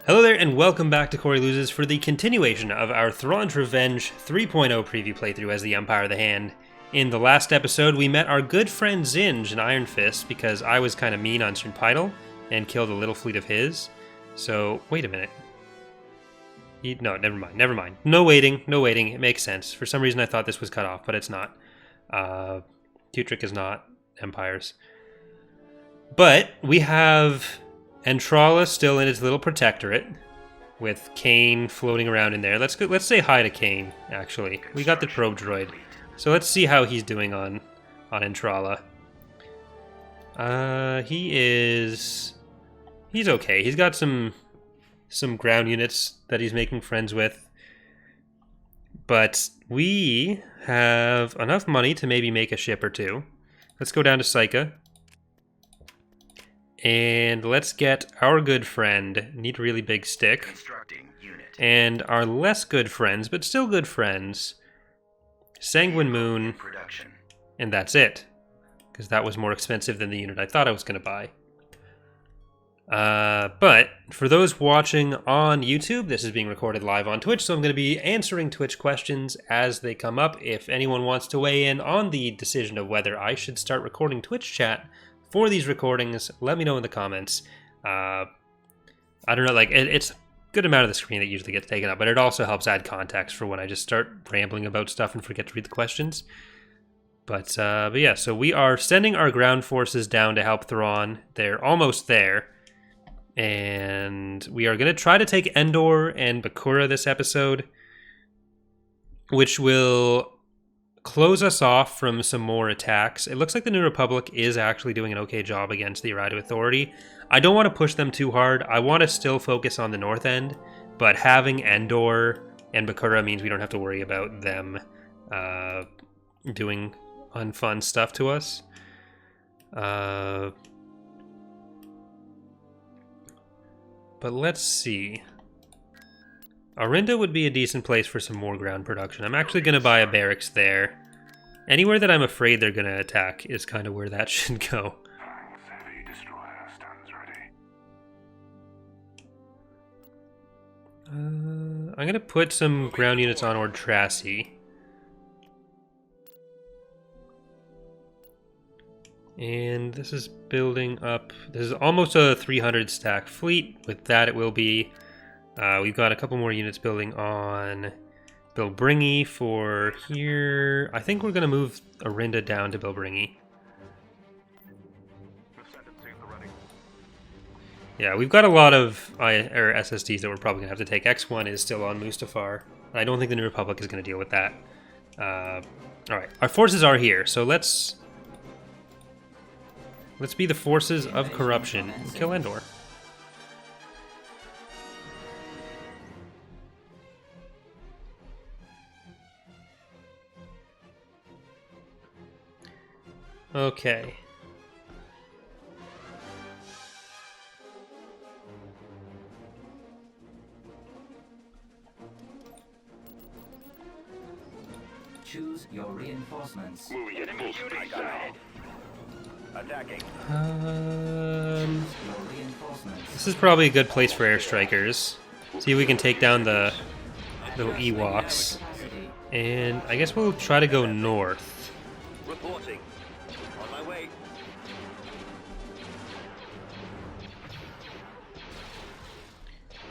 Hello there, and welcome back to Corey Loses for the continuation of our Thrawn's Revenge 3.0 preview playthrough as the Empire of the Hand. In the last episode, we met our good friend Zinj in Iron Fist because I was kind of mean on Shinpidal and killed a little fleet of his. So, wait a minute. No, never mind. No waiting, it makes sense. For some reason I thought this was cut off, but it's not. Tutrick is not Empires. But we have Entrala still in its little protectorate, with Kane floating around in there. Let's say hi to Kane, actually. We got the probe droid. So let's see how he's doing on Entrala. He's okay. He's got some ground units that he's making friends with. But we have enough money to maybe make a ship or two. Let's go down to Psycha. And let's get our good friend, Need a Really Big Stick, and our less good friends, but still good friends, Sanguine Moon, and that's it. Because that was more expensive than the unit I thought I was going to buy. But for those watching on YouTube, this is being recorded live on Twitch, so I'm going to be answering Twitch questions as they come up. If anyone wants to weigh in on the decision of whether I should start recording Twitch chat for these recordings, let me know in the comments. I don't know, like, it's a good amount of the screen that usually gets taken up, but it also helps add context for when I just start rambling about stuff and forget to read the questions. But yeah, so we are sending our ground forces down to help Thrawn. They're almost there. And we are going to try to take Endor and Bakura this episode, which will close us off from some more attacks. It looks like the New Republic is actually doing an okay job against the Iradu Authority. I don't want to push them too hard. I want to still focus on the north end, but having Endor and Bakura means we don't have to worry about them doing unfun stuff to us. But let's see. Arinda would be a decent place for some more ground production. I'm actually going to buy a barracks there. Anywhere that I'm afraid they're going to attack is kind of where that should go. I'm going to put some ground units on Ordrassi. And this is building up. This is almost a 300 stack fleet. With that it will be. We've got a couple more units building on Bilbringi for here. I think we're going to move Arinda down to Bilbringi. Yeah, we've got a lot of SSDs that we're probably going to have to take. X1 is still on Mustafar. I don't think the New Republic is going to deal with that. Alright, our forces are here, so let's be the forces of corruption and kill Endor. Okay. Choose your reinforcements. Moving at full speed ahead. Attacking. This is probably a good place for airstrikers. See if we can take down the Ewoks. And I guess we'll try to go north. Reporting. On my way.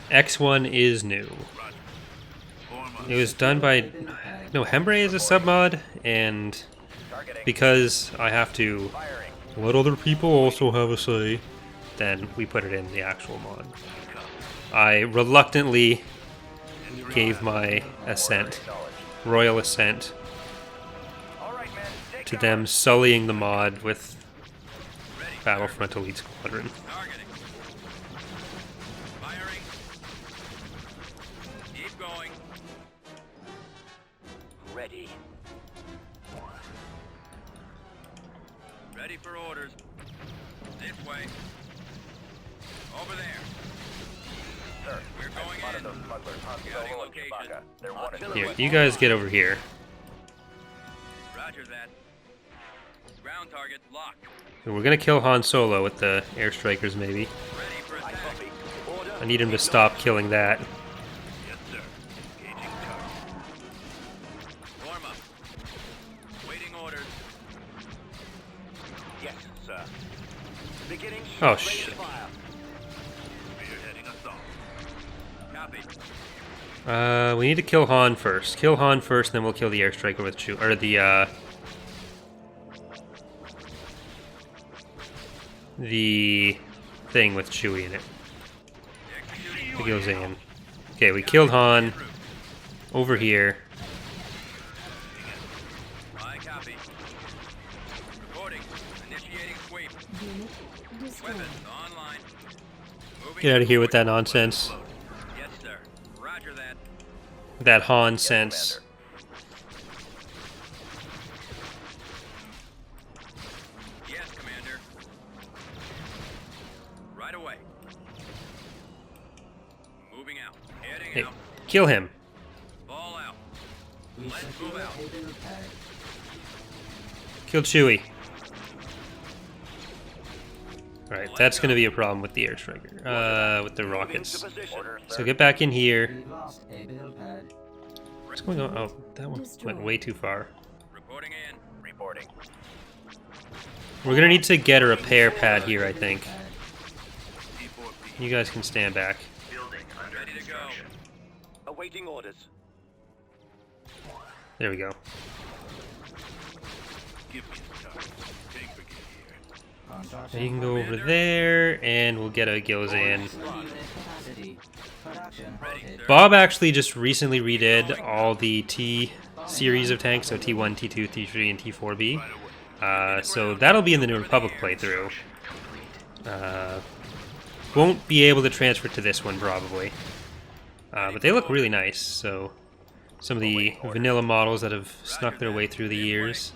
X1 is new. It was done by... No, Hembre is a submod, and because I have to let other people also have a say, then we put it in the actual mod. I reluctantly gave my assent, royal assent, to them sullying the mod with Battlefront Elite Squadron. Keep going. Ready. Ready for orders. This way. Over there. Sir, we're going in. Scouting location. Here, you guys get over here. Roger that. Ground target locked. We're gonna kill Han Solo with the airstrikers, maybe. Ready for attack. Order. I need him to stop killing that. Yes, sir. Engaging target. Form up. Waiting orders. Yes, sir. Beginning. Oh, shit. Fire. Spearheading assault. Copy. We need to kill Han first. Kill Han first, then we'll kill the airstriker with Chew, or the thing with Chewie in it. It goes in. Okay, we killed Han. Over here. I copy. Reporting. Initiating sweep. Weapons online. Moving. Get out of here with that nonsense. Yes, sir. Roger that. That Han sense. Yes, Commander. Right away. Moving out. Heading Hey, out. kill him. Ball out. We Let's secure move out. a build pad. Kill Chewie. Alright, that's gonna be a problem with the airstriker. With the rockets. So get back in here. We've lost a build pad. What's going on? Oh, that one went way too far. Reporting in. Reporting. We're gonna need to get a repair pad here, I think. T4B. You guys can stand back. Building under ready to go. Awaiting orders. There we go. Give me the target. Take brigade here. Construction Now you can go over there, and we'll get a Gilzan. unit capacity. Production halted. Bob actually just recently redid all the T series of tanks, so T1, T2, T3, and T4B. So that'll be in the New Republic playthrough. Won't be able to transfer to this one probably, but they look really nice. So some of the vanilla models that have snuck their way through the years.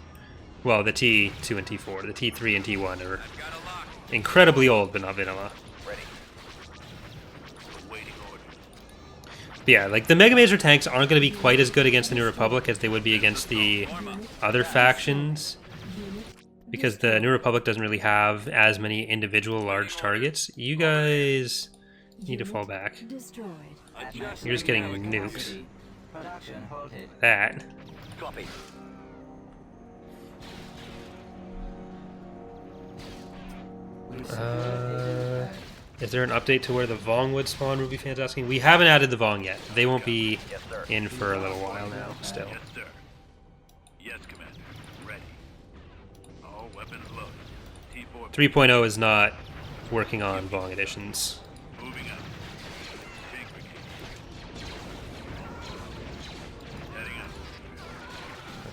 Well, the T2 and T4, the T3 and T1 are Got a lock. incredibly old, but not vanilla. Ready. Awaiting orders. But yeah, like the Mega Major tanks aren't going to be quite as good against the New Republic as they would be against the other factions, because the New Republic doesn't really have as many individual large targets. You guys need to fall back. Destroyed. You're just getting nuked. Capacity. Production halted. That. Copy. We've secured a build pad. Is there an update to where the Vong would spawn? Ruby fans asking. We haven't added the Vong yet. They won't be in for a little while now. Still. Yes, sir. Yes, Commander. Ready. All weapons loaded. T4 3.0 is not working on Vong editions. moving out. Take brigade. Heading out.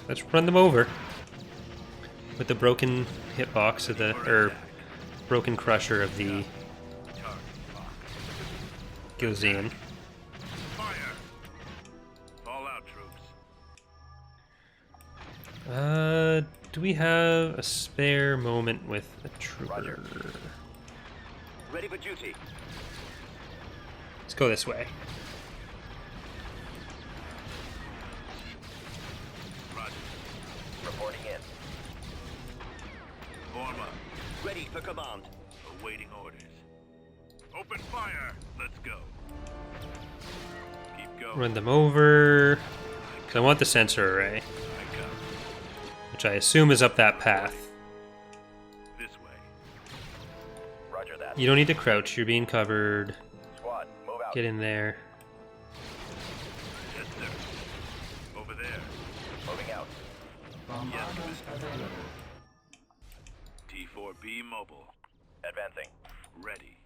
Let's run them over with the broken hitbox of the broken crusher of the Target locked. Gilzan. Fire. Fall out, troops. Do we have a spare moment with a trooper? Ready for duty. Let's go this way. Roger. Reporting in. Form up. Ready for command. Awaiting orders. Open fire. Let's go. Keep going. Run them over. 'Cause I want the sensor array, I come. which I assume is up that path. This way. Roger that. You don't need to crouch. You're being covered. Squad, move out. Get in there. Yes, sir. Over there. Moving out. Bombardment available. T4B mobile. Advancing. Ready.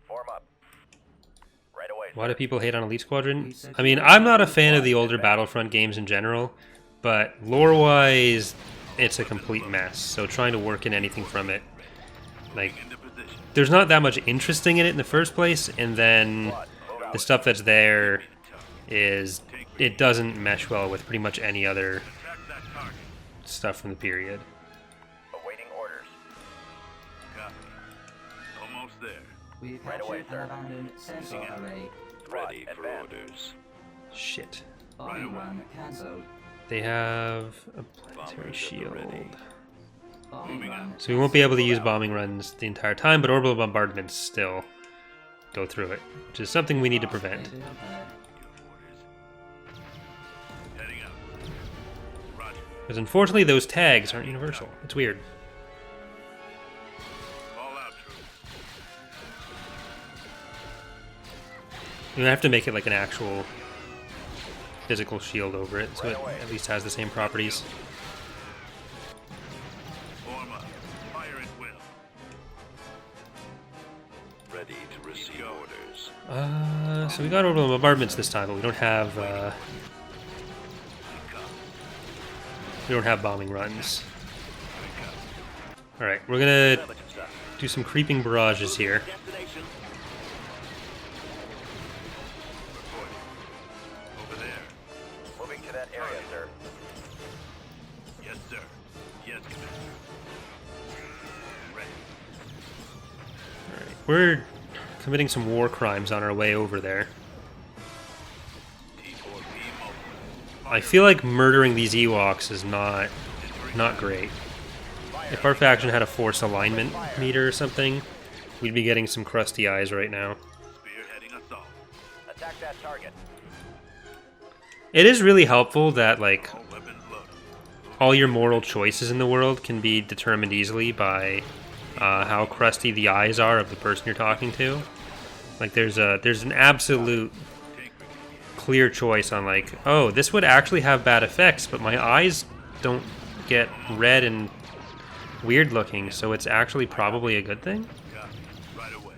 Form up. Right away. Why do people hate on Elite Squadron? I mean, I'm not a fan of the older Battlefront games in general, but lore-wise, it's a complete mess. So trying to work in anything from it, like, Into position. there's not that much interesting in it in the first place, and then the stuff that's there is, it doesn't mesh well with pretty much any other Attack that target. stuff from the period. Awaiting orders. Copy. Almost there. We've captured an abandoned sensor array. Ready for orders. Shit. Bombing run cancelled. They have a planetary Bombers at the shield. ready. Bombing run So we won't be able to use bombing runs the entire time, but orbital bombardment's still go through it, which is something we need to prevent. Your orders. Heading out. Roger. Because unfortunately, those tags aren't universal. It's weird. Fall out, troops. You have to make it like an actual physical shield over it, so it at least has the same properties. Form up. Fire at will. Ready to receive orders. So we got orbital bombardments this time, but we don't have bombing runs. All right, we're gonna do some creeping barrages here. Destination. Reporting. Over there. Moving to that area, sir. Yes, sir. Yes, Commander. Ready. All right, we're committing some war crimes on our way over there. T4P mobile. I feel like murdering these Ewoks is not great. If our faction had a force alignment meter or something, we'd be getting some crusty eyes right now. Spearheading assault. Attack that target. It is really helpful that like All weapons loaded. all your moral choices in the world can be determined easily by how crusty the eyes are of the person you're talking to. Like there's an absolute Tank brigade. clear choice on like, oh, this would actually have bad effects, but my eyes don't get red and weird looking, so it's actually probably a good thing. Copy. Right away.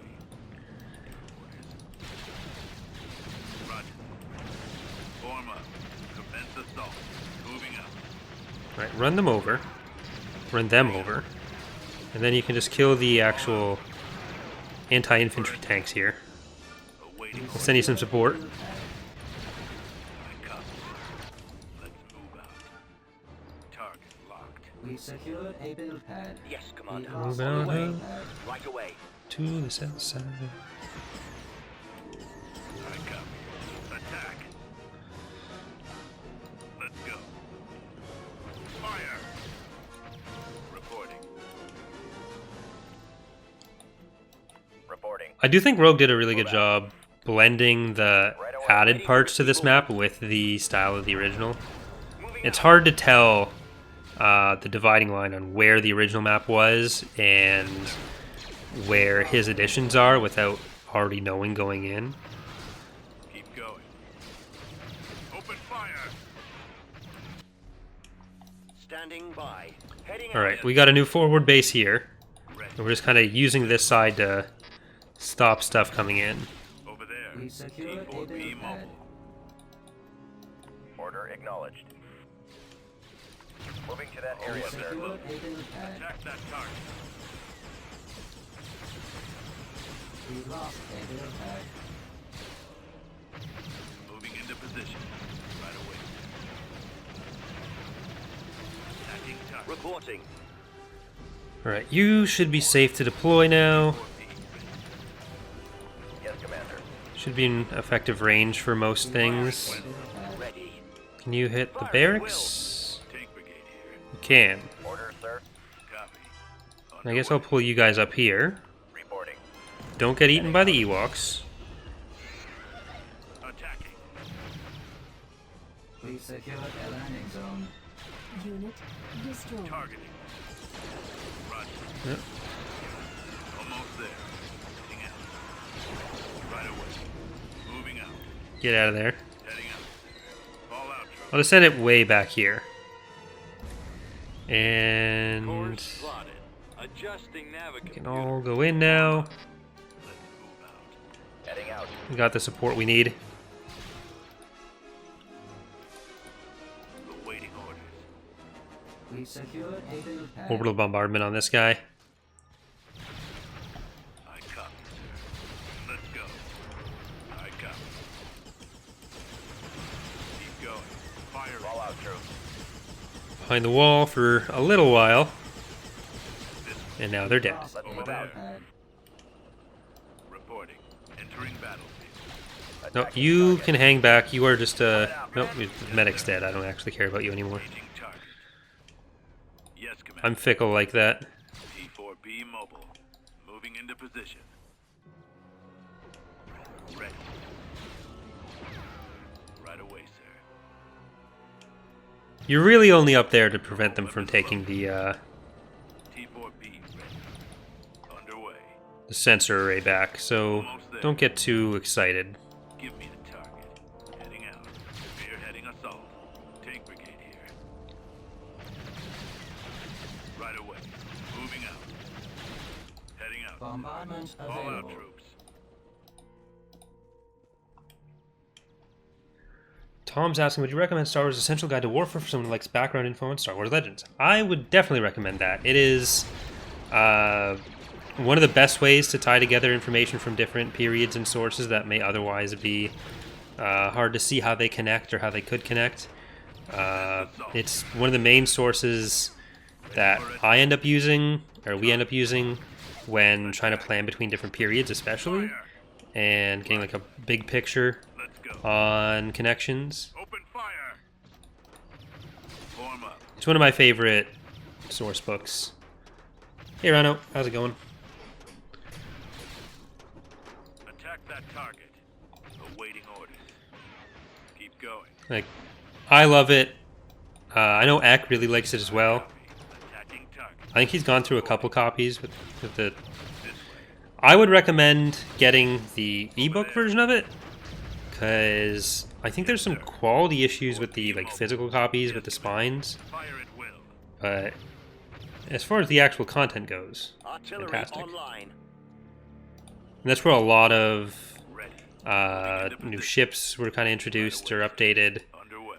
Orders. Roger. Form up. Commence assault. Moving out. Right, run them over. Run them over. And then you can just kill the actual anti-infantry tanks here. Awaiting I'll send you some support. I copy. Let's move out. Target locked. We secured a build pad. Yes, Commander. Move out Right away. to the south side. I copy. Attack. Let's go. Fire. Reporting. Reporting. I do think Rogue did a really good job blending the added parts to this map with the style of the original. It's hard to tell the dividing line on where the original map was and where his additions are without already knowing going in. Keep going. Open fire. Standing by. Heading All right, we got a new forward base here. Ready. And we're just kind of using this side to stop stuff coming in. Over there. We secured a T4P build pad. mobile. Order acknowledged. Moving to that We area, sir. secured a build pad. Attack that target. We lost a build pad. Moving into position. Right away. Attacking target. Reporting. All right, you should be safe to deploy now. 4P. Yes, Commander. Should be in effective range for most things. Build pad. Ready. Can you hit the barracks? Tank brigade here. You can. Order, sir. Copy. I guess I'll pull you guys up here. Reporting. Don't get eaten by the Ewoks. Attacking. We secured a landing zone. Unit destroyed. Targeting. Roger. Yep. Almost there. Heading out. Right away. Moving out. Get out of there. Heading out. Fall out, troops. I'll just send it way back here. And Course plotted. Adjusting we navigation. can all go in now. Let's move out. Heading out. We got the support we need. Awaiting orders. We secured a build pad. Orbital bombardment on this guy. I copy, sir. Let's go. I copy. Keep going. Fire. Fall out, troops. Behind the wall for a little while. And now they're dead. Lost Let's a move build out. pad. Reporting. Entering battlefield. No, Attacking you target. can hang back. You are just nope, the medic's dead. I don't actually care about you anymore. Engaging target. Yes, Commander. I'm fickle like that. T4B mobile. Moving into position. You're really only up there to prevent them from taking the T4B ready. Underway. sensor array back, so don't get too excited. Give me the target. Heading out. Spearheading assault. Tank brigade here. Right away. Moving out. Heading out. Bombardment All out, available. troops. Tom's asking, would you recommend Star Wars Essential Guide to Warfare for someone who likes background info on Star Wars Legends? I would definitely recommend that. It is one of the best ways to tie together information from different periods and sources that may otherwise be hard to see how they connect or how they could connect. It's one of the main sources that I end up using, or we end up using, when trying to plan between different periods especially, and getting like a big picture Let's go. on connections. Open fire. Form up. It's one of my favorite source books. Hey Rano, how's it going? Attack that target. Awaiting orders. Keep going. Like, I love it. I know Eck really likes it as well. Attacking target. I think he's gone through a couple copies with the. This way. I would recommend getting the ebook version of it, because I think there's some quality issues with the like physical copies with the spines, Fire at will. but as far as the actual content goes, Artillery fantastic. online. And that's where a lot of Ready. new ships were kind of introduced or updated. Underway.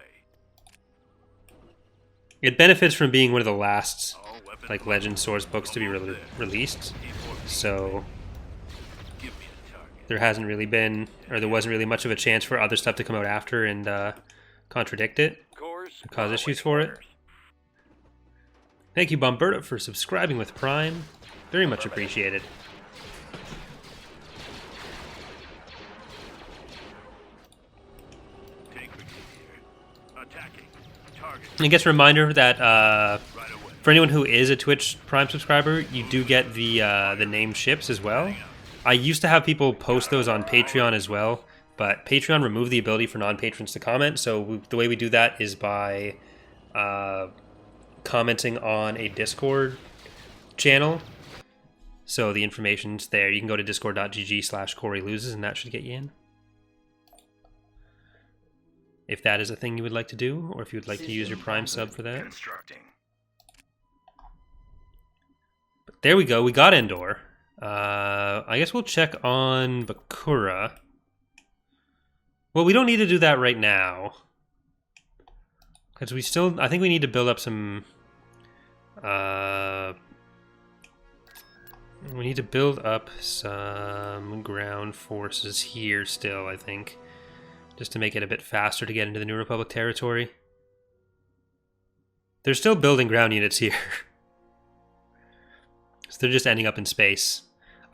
It benefits from being one of the last All weapons like Legend source books to be released, so Give me the target. there hasn't really been, or there wasn't really much of a chance for other stuff to come out after and contradict it, Cores cause issues for it. Thank you, Bomberta, for subscribing with Prime. Very much appreciated. Tank brigade here. Attacking. Target. And I guess a reminder that Right away. for anyone who is a Twitch Prime subscriber, you do get the named ships as well. I used to have people post those on Patreon as well, but Patreon removed the ability for non-patrons to comment, so the way we do that is by commenting on a Discord channel. So the information's there. You can go to discord.gg/CoreyLoses, and that should get you in. If that is a thing you would like to do, or if you would like to use your Prime sub for that. Constructing. But there we go. We got Endor. I guess we'll check on Bakura. Well, we don't need to do that right now. Because we still... I think we need to build up some... we need to build up some ground forces here still, I think. Just to make it a bit faster to get into the New Republic territory. They're still building ground units here. So they're just ending up in space.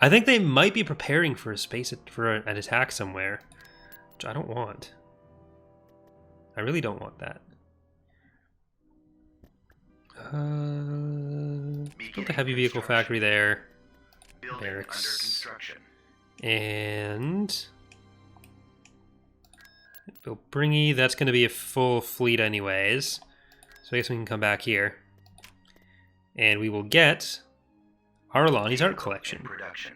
I think they might be preparing for an attack somewhere, which I don't want. I really don't want that. Built a heavy vehicle factory there. Barracks. And build Bringy. That's going to be a full fleet anyways. So I guess we can come back here. And we will get Arlani's art collection. Production.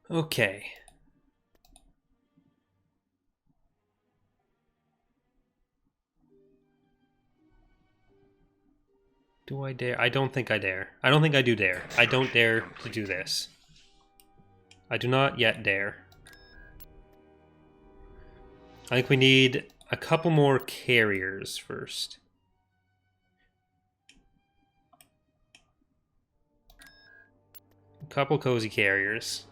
Okay. Do I dare? I don't think I dare. I don't think I do dare. I don't dare to do this. I do not yet dare. I think we need a couple more carriers first. A couple cozy carriers.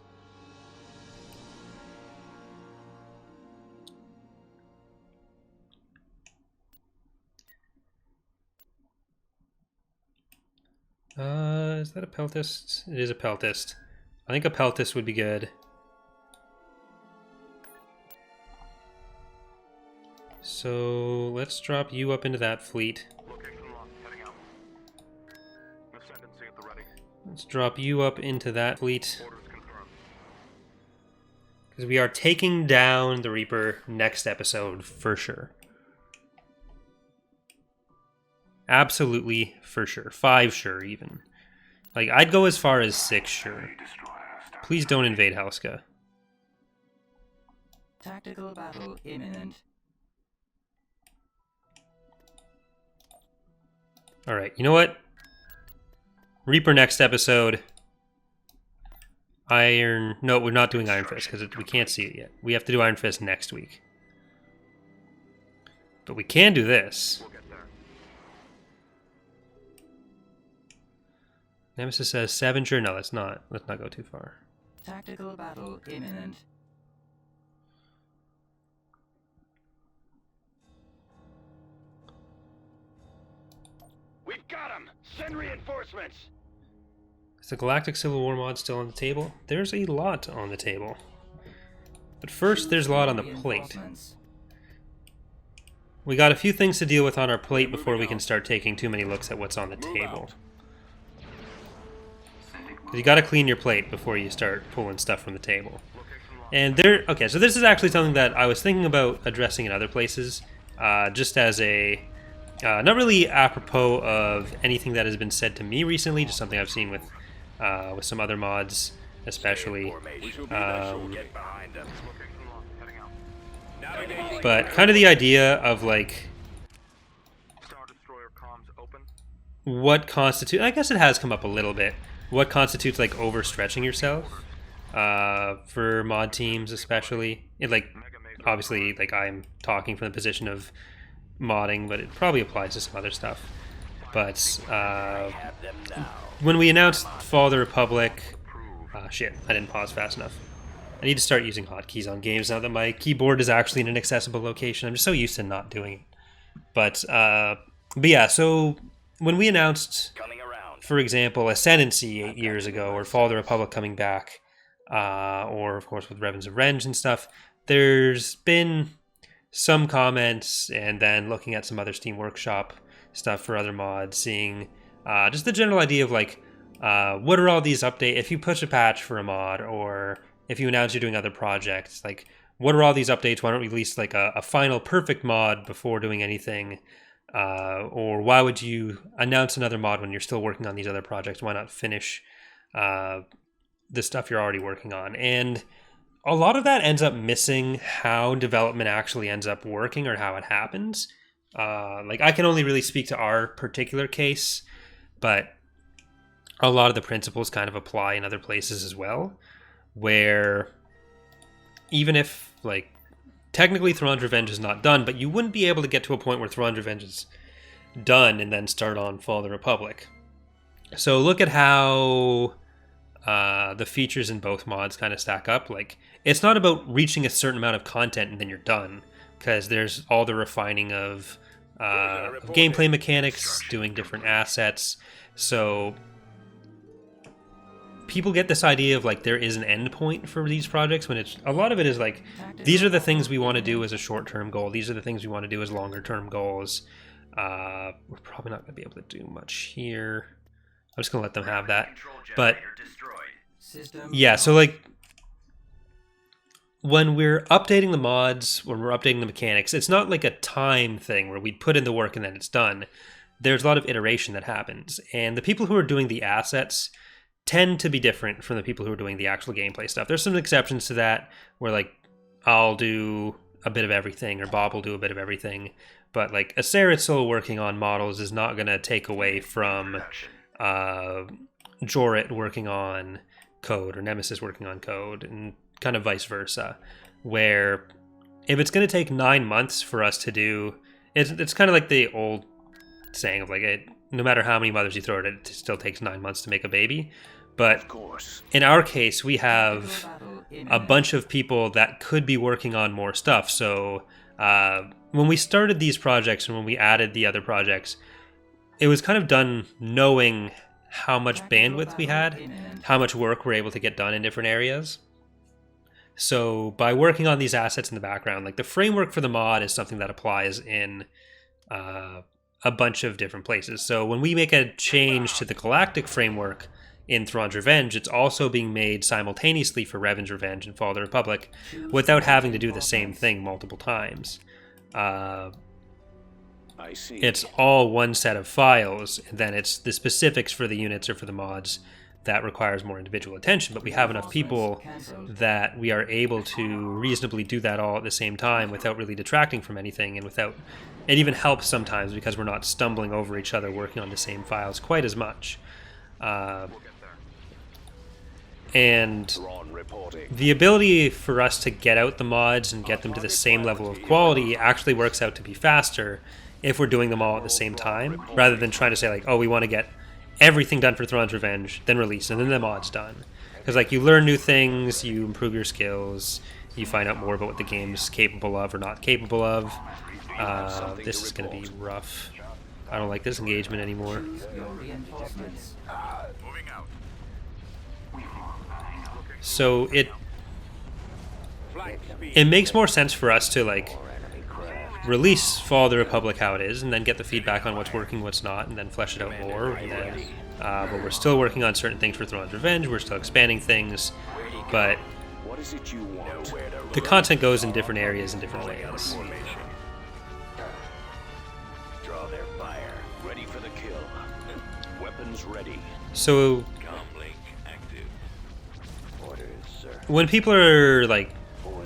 Is that a peltist? It is a peltist. I think a peltist would be good. So let's drop you up into that fleet. Let's drop you up into that fleet. Because we are taking down the Reaper next episode for sure. Absolutely for sure. 5 sure even. Like, I'd go as far as 6 sure. Please don't invade Helska. Tactical battle imminent. Alright, you know what? Reaper next episode. Iron... No, we're not doing Iron Fist because we can't see it yet. We have to do Iron Fist next week. But we can do this. Nemesis says 7 sure. No, let's not go too far. Tactical battle imminent. We've got him! Send reinforcements! Is the Galactic Civil War mod still on the table? There's a lot on the table. But first, there's a lot on the plate. We got a few things to deal with on our plate before we can start taking too many looks at what's on the table. You gotta clean your plate before you start pulling stuff from the table. And there, okay, so this is actually something that I was thinking about addressing in other places, just as a, not really apropos of anything that has been said to me recently, just something I've seen with some other mods, especially. But kind of the idea of like, what constitutes, I guess it has come up a little bit, what constitutes like overstretching yourself for mod teams, especially. It, like, obviously, like, I'm talking from the position of modding, but it probably applies to some other stuff. But when we announced Fall of the Republic, shit, I didn't pause fast enough. I need to start using hotkeys on games now that my keyboard is actually in an accessible location. I'm just so used to not doing it. But yeah, so when we announced, for example, Ascendancy 8 years ago, or Fall of the Republic coming back, or of course with Revens of Renge and stuff, there's been some comments, and then looking at some other Steam Workshop stuff for other mods, seeing just the general idea of like, what are all these updates? If you push a patch for a mod, or if you announce you're doing other projects, like, what are all these updates? Why don't we release like a final perfect mod before doing anything? Or why would you announce another mod when you're still working on these other projects? Why not finish the stuff you're already working on? And a lot of that ends up missing how development actually ends up working, or how it happens. Like, I can only really speak to our particular case, but a lot of the principles kind of apply in other places as well, where even if, like, technically Thrawn's Revenge is not done, but you wouldn't be able to get to a point where Thrawn's Revenge is done and then start on Fall of the Republic. So look at how the features in both mods kind of stack up. Like, it's not about reaching a certain amount of content and then you're done, because there's all the refining of gameplay mechanics, doing different assets. So people get this idea of like there is an end point for these projects, when it's, a lot of it is like, these are the things we want to do as a short-term goal, these are the things we want to do as longer-term goals. We're probably not going to be able to do much here. I'm just going to let them have that. But yeah, so like, when we're updating the mods, when we're updating the mechanics, it's not like a time thing where we put in the work and then it's done. There's a lot of iteration that happens, and the people who are doing the assets tend to be different from the people who are doing the actual gameplay stuff. There's some exceptions to that, where like, I'll do a bit of everything, or Bob will do a bit of everything, but like, Aceritzel working on models is not going to take away from Jorit working on code, or Nemesis working on code, and kind of vice versa, where if it's going to take 9 months for us to do, it's kind of like the old saying of like, no matter how many mothers you throw at it, it still takes 9 months to make a baby. But in our case, we have a bunch of people that could be working on more stuff. So when we started these projects and when we added the other projects, it was kind of done knowing how much bandwidth we had, how much work we're able to get done in different areas. So by working on these assets in the background, like the framework for the mod is something that applies in a bunch of different places. So when we make a change to the galactic framework in Thrawn's Revenge, it's also being made simultaneously for Revan's Revenge and Fall of the Republic without having to do the same thing multiple times. I see. It's all one set of files, and then it's the specifics for the units or for the mods that requires more individual attention, but we have enough people that we are able to reasonably do that all at the same time without really detracting from anything, and without it even helps sometimes because we're not stumbling over each other working on the same files quite as much. And Thrawn reporting. the ability for us to get out the mods and get them to the same level of quality actually works out to be faster if we're doing them all at the same time, rather than trying to say like, oh, we want to get everything done for Thrawn's Revenge, then release, and then the mod's done. Because like you learn new things, you improve your skills, you find out more about what the game's capable of or not capable of. This is going to be rough. I don't like this engagement anymore. Your reinforcements. Moving out. So Flight speed. it makes more sense for us to like Enemy craft. release Fall of the Republic how it is, and then get the feedback on what's working, what's not, and then flesh it out more. And then, but we're still working on certain things for Thrawn's Revenge. We're still expanding things, but What is it you want? the content goes in different areas in different ways. Formation. Draw their fire. Ready for the kill. Weapons ready. So Comlink active. Orders, sir. when people are like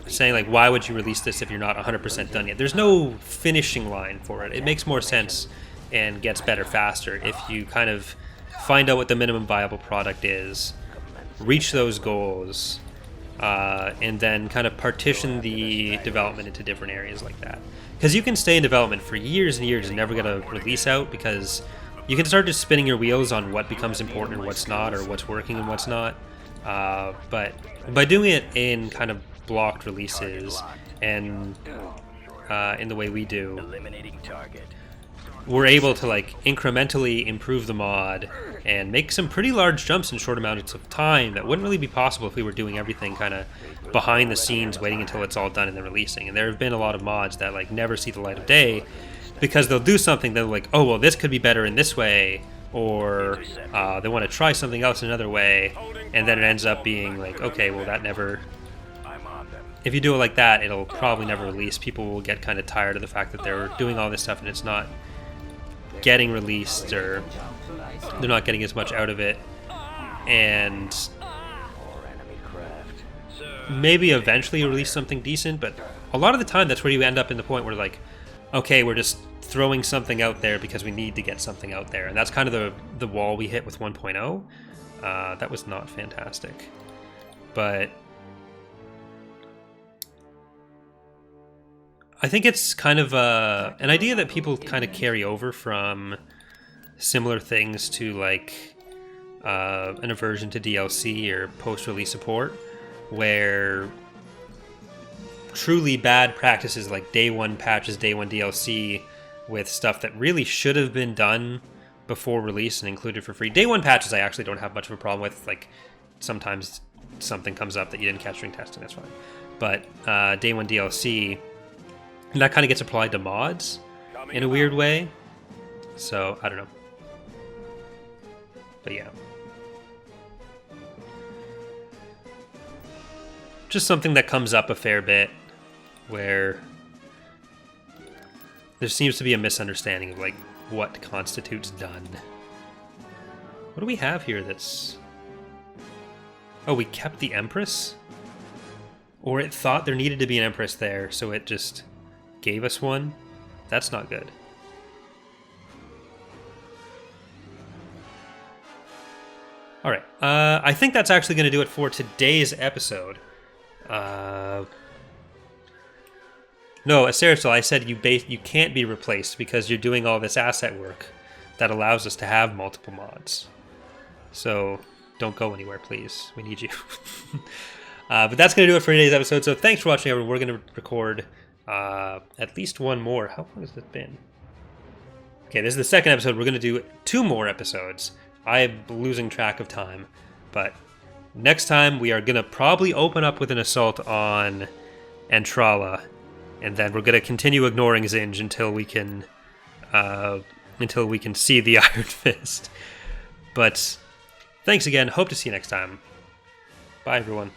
saying like, why would you release this if you're not 100% done yet, there's no finishing line for it. It makes more sense and gets better faster if you kind of find out what the minimum viable product is, reach those goals, and then kind of partition the development into different areas like that. Because you can stay in development for years and years and never get a release out, because you can start just spinning your wheels on what becomes important and what's not, or what's working and what's not. But by doing it in kind of blocked releases and in the way we do, Eliminating target. we're able to like incrementally improve the mod and make some pretty large jumps in short amounts of time that wouldn't really be possible if we were doing everything kind of behind the scenes, waiting until it's all done and then releasing. And there have been a lot of mods that like never see the light of day because they'll do something they're like, oh well, this could be better in this way, or they want to try something else another way, and then it ends up being like, okay, well that never. I'm on them. If you do it like that, it'll probably never release. People will get kind of tired of the fact that they're doing all this stuff and it's not getting released, or they're not getting as much out of it. And Or enemy craft. maybe eventually release something decent, but a lot of the time that's where you end up in the point where like, okay, we're just throwing something out there because we need to get something out there. And that's kind of the wall we hit with 1.0. That was not fantastic. But I think it's kind of an idea that people kind of carry over from similar things to like an aversion to DLC or post-release support, where truly bad practices like day one patches, day one DLC with stuff that really should have been done before release and included for free. Day one patches I actually don't have much of a problem with. Like sometimes something comes up that you didn't catch during testing, that's fine. But day one DLC, and that kind of gets applied to mods in a weird way. So I don't know. But yeah. Just something that comes up a fair bit where there seems to be a misunderstanding of like what constitutes done. What do we have here that's... Oh, we kept the Empress? Or it thought there needed to be an Empress there, so it just gave us one? That's not good. Alright, I think that's actually going to do it for today's episode. No, Acerosol, I said you can't be replaced because you're doing all this asset work that allows us to have multiple mods. So don't go anywhere, please. We need you. But that's going to do it for today's episode. So thanks for watching, everyone. We're going to record at least one more. How long has it been? Okay, this is the second episode. We're going to do 2 more episodes. I'm losing track of time, but next time we are going to probably open up with an assault on Entrala, and then we're going to continue ignoring Zinj until we can see the Iron Fist. But thanks again. Hope to see you next time. Bye, everyone.